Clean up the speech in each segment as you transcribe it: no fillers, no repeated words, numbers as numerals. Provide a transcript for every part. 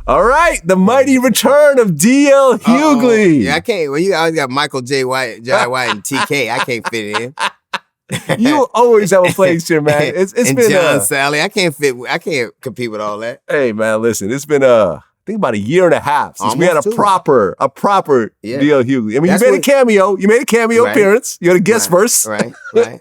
All right, the mighty return of DL Hughley. Yeah, I can't. Well, you always got Michael J. White, and TK. I can't fit in. You always have a place here, man. It's and been John Sally. I can't compete with all that. Hey, man, listen. It's been I think about a year and a half since we had a proper DL Hughley. I mean, you made a cameo. You made a cameo appearance. You had a guest verse. Right.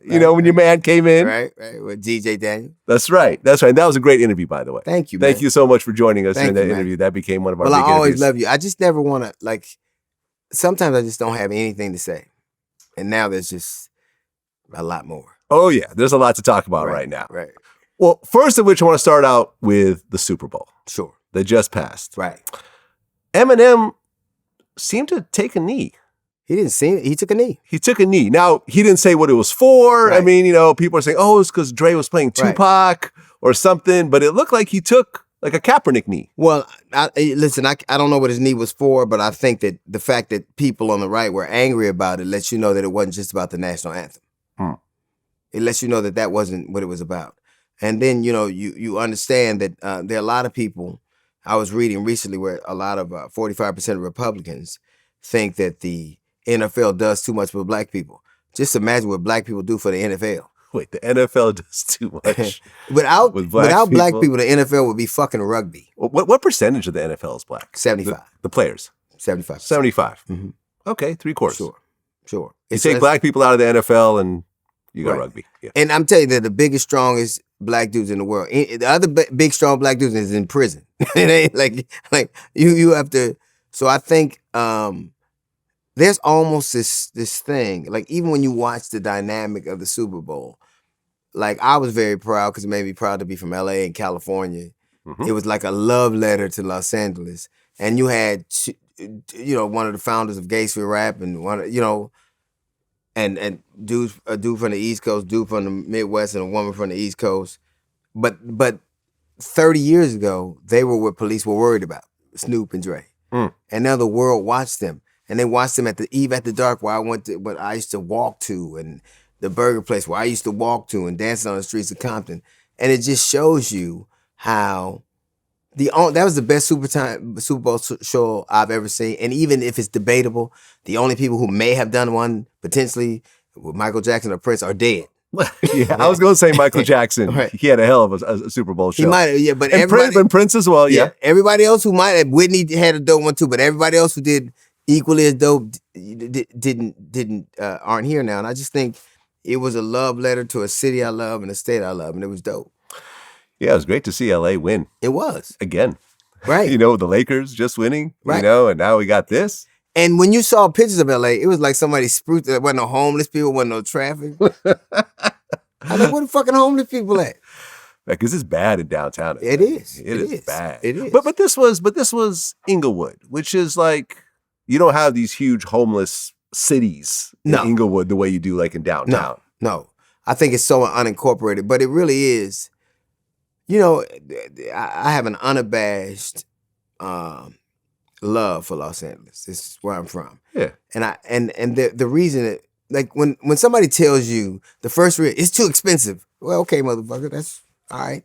You know, when your man came in. Right. With DJ Daniel. That's right. That was a great interview, by the way. Thank you, man. Thank you so much for joining us in that interview. That became one of our big interviews. Well, I always love you. I just never want to, like, sometimes I just don't have anything to say. And now there's just a lot more. Oh, yeah. There's a lot to talk about right now. Right. Well, first of which I want to start out with the Super Bowl. Sure. That just passed. Right. Eminem seemed to take a knee. He didn't see it. He took a knee. He took a knee. Now, he didn't say what it was for. Right. I mean, people are saying, oh, it's because Dre was playing Tupac or something. But it looked like he took like a Kaepernick knee. Well, listen, I don't know what his knee was for, but I think that the fact that people on the right were angry about it lets you know that it wasn't just about the national anthem. It lets you know that wasn't what it was about. And then, you understand that there are a lot of people, I was reading recently where a lot of 45% of Republicans think that the NFL does too much for black people. Just imagine what black people do for the NFL. Wait, the NFL does too much without black people, the NFL would be fucking rugby. What percentage of the NFL is black? 75. The players? 75. 75. Mm-hmm. Okay, 3/4. Sure. You take black people out of the NFL and you got rugby. Yeah. And I'm telling you that the biggest, strongest black dudes in the world, the other big, strong black dudes is in prison. It ain't like you have to. So I think there's almost this thing. Like even when you watch the dynamic of the Super Bowl, like I was very proud because it made me proud to be from LA and California. Mm-hmm. It was like a love letter to Los Angeles, and you had one of the founders of Gangsta Rap and and a dude from the East Coast, dude from the Midwest, and a woman from the East Coast. But 30 years ago, they were what police were worried about, Snoop and Dre. And now the world watched them. And they watched them at the Eve at the Dark where I used to walk to, and the burger place where I used to walk to and dancing on the streets of Compton. And it just shows you how that was the best Super Bowl show I've ever seen. And even if it's debatable, the only people who may have done one potentially with Michael Jackson or Prince are dead. Yeah, I was going to say Michael Jackson. Right. He had a hell of a Super Bowl show. He might have, but Prince as well. Yeah. Everybody else who might have, Whitney had a dope one too, but everybody else who did equally as dope aren't here now. And I just think it was a love letter to a city I love and a state I love, and it was dope. Yeah, it was great to see LA win. It was. Again. Right. The Lakers just winning, right. And now we got this. And when you saw pictures of LA, it was like somebody spruced. There wasn't no homeless people, wasn't no traffic. I'm like, where the fucking homeless people at? Because it's bad in downtown. It is. It is bad. It is. But this was Inglewood, which is like, you don't have these huge homeless cities in Inglewood the way you do like in downtown. No. I think it's so unincorporated, but it really is. I have an unabashed love for Los Angeles. This is where I'm from. Yeah. And the reason that, like when somebody tells you the first it's too expensive. Well, okay, motherfucker, that's all right.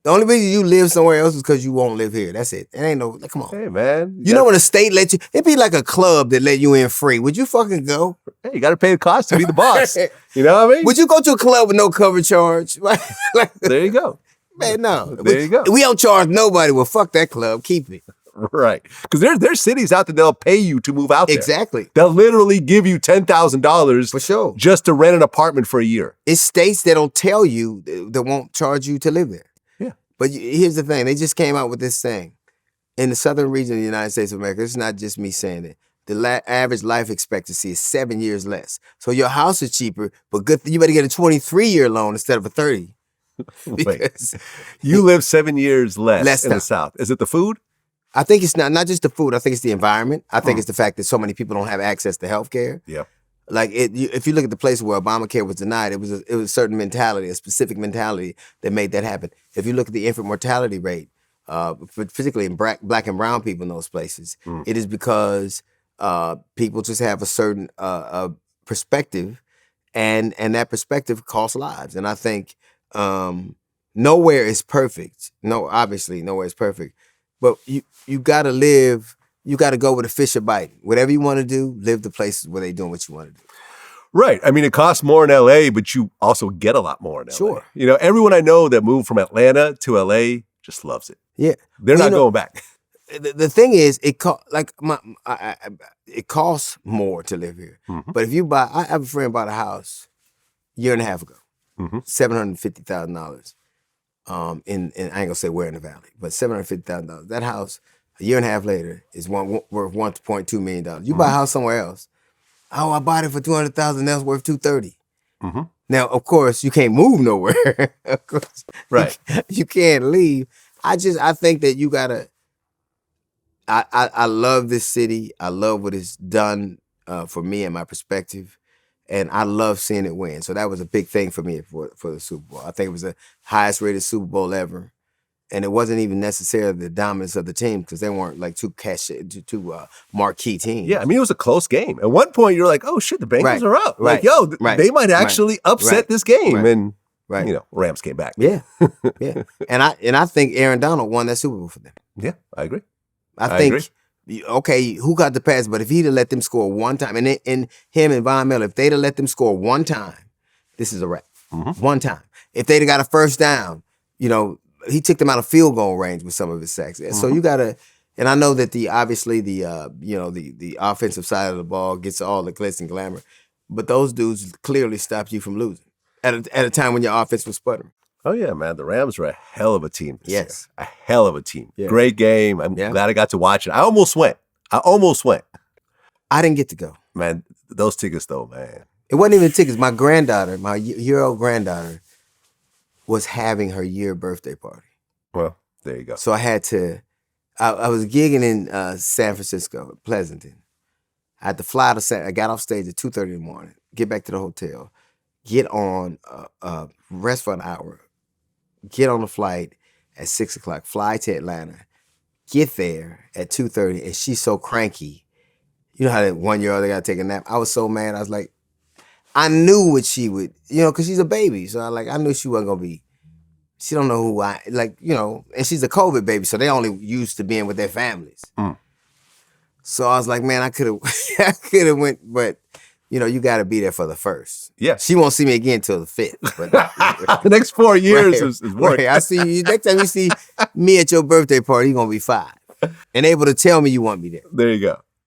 The only reason you live somewhere else is because you won't live here. That's it. It ain't come on. Hey, man. You know when a state let you, it'd be like a club that let you in free. Would you fucking go? Hey, you got to pay the cost to be the boss. You know what I mean? Would you go to a club with no cover charge? There you go. Man, no. There you go. We don't charge nobody. Well, fuck that club. Keep it. Right. Because there's cities out there that'll pay you to move out there. Exactly. They'll literally give you $10,000 for sure just to rent an apartment for a year. It's states that don't tell you, that won't charge you to live there. Yeah. But here's the thing. They just came out with this thing. In the southern region of the United States of America, it's not just me saying it. The average life expectancy is 7 years less. So your house is cheaper, but you better get a 23-year loan instead of a 30. Wait, you live 7 years less in the South. Is it the food? I think it's not just the food. I think it's the environment. I think it's the fact that so many people don't have access to health care. Yeah. Like if you look at the places where Obamacare was denied, it was a certain mentality, a specific mentality that made that happen. If you look at the infant mortality rate, particularly in black and brown people in those places, it is because people just have a certain perspective, and that perspective costs lives. And I think nowhere is perfect. No, obviously nowhere is perfect. But you gotta live. You gotta go where the fish are biting. Whatever you want to do, live the places where they doing what you want to do. Right. I mean, it costs more in LA, but you also get a lot more in LA. Sure. You know, everyone I know that moved from Atlanta to LA just loves it. Yeah. They're not going back. The thing is, it costs more to live here. Mm-hmm. But if you buy, I have a friend bought a house a year and a half ago, $750,000. In I ain't gonna say where in the valley, but $750,000. That house a year and a half later is worth $1.2 million. You buy a house somewhere else. Oh, I bought it for $200,000. That's worth $230,000. Mm-hmm. Now, of course, you can't move nowhere. Of course, right? You can't leave. I think that you gotta. I love this city. I love what it's done for me and my perspective, and I love seeing it win. So that was a big thing for me for the Super Bowl. I think it was the highest rated Super Bowl ever. And it wasn't even necessarily the dominance of the team because they weren't like two marquee teams. Yeah, I mean, it was a close game. At one point, you're like, oh, shit, the Bengals are up. Right. Like, yo, they might actually upset this game. And, you know, Rams came back. Yeah, yeah. And I think Aaron Donald won that Super Bowl for them. Yeah, I agree. I think, okay, who got the pass? But if he'd have let them score one time, and him and Von Miller, if they'd have let them score one time, this is a wrap. Mm-hmm. One time. If they'd have got a first down, you know, he took them out of field goal range with some of his sacks. Mm-hmm. So you gotta, and I know that the offensive side of the ball gets all the glitz and glamour, but those dudes clearly stopped you from losing at a time when your offense was sputtering. Oh yeah, man, the Rams are a hell of a team this year. Yes, a hell of a team. Yeah. Great game. I'm glad I got to watch it. I almost went. I didn't get to go. Man, those tickets though, man. It wasn't even tickets. My granddaughter, my year-old granddaughter, was having her birthday party. Well, there you go. So I had to, I was gigging in San Francisco, Pleasanton. I had to fly to I got off stage at 2:30 in the morning, get back to the hotel, get on, rest for an hour, get on the flight at 6 o'clock, fly to Atlanta, get there at 2:30, and she's so cranky. You know how that 1-year-old, they got to take a nap? I was so mad. I was like, I knew what she would, you know, because she's a baby. So I knew she wasn't going to be, she don't know who and she's a COVID baby, so they only used to being with their families. Mm. So I was like, man, I could have went, but, you know, you got to be there for the first. Yeah. She won't see me again till the 5th. But the next 4 years is work. Right. I see you, next time you see me at your birthday party, you're going to be 5 and able to tell me you want me there. There you go.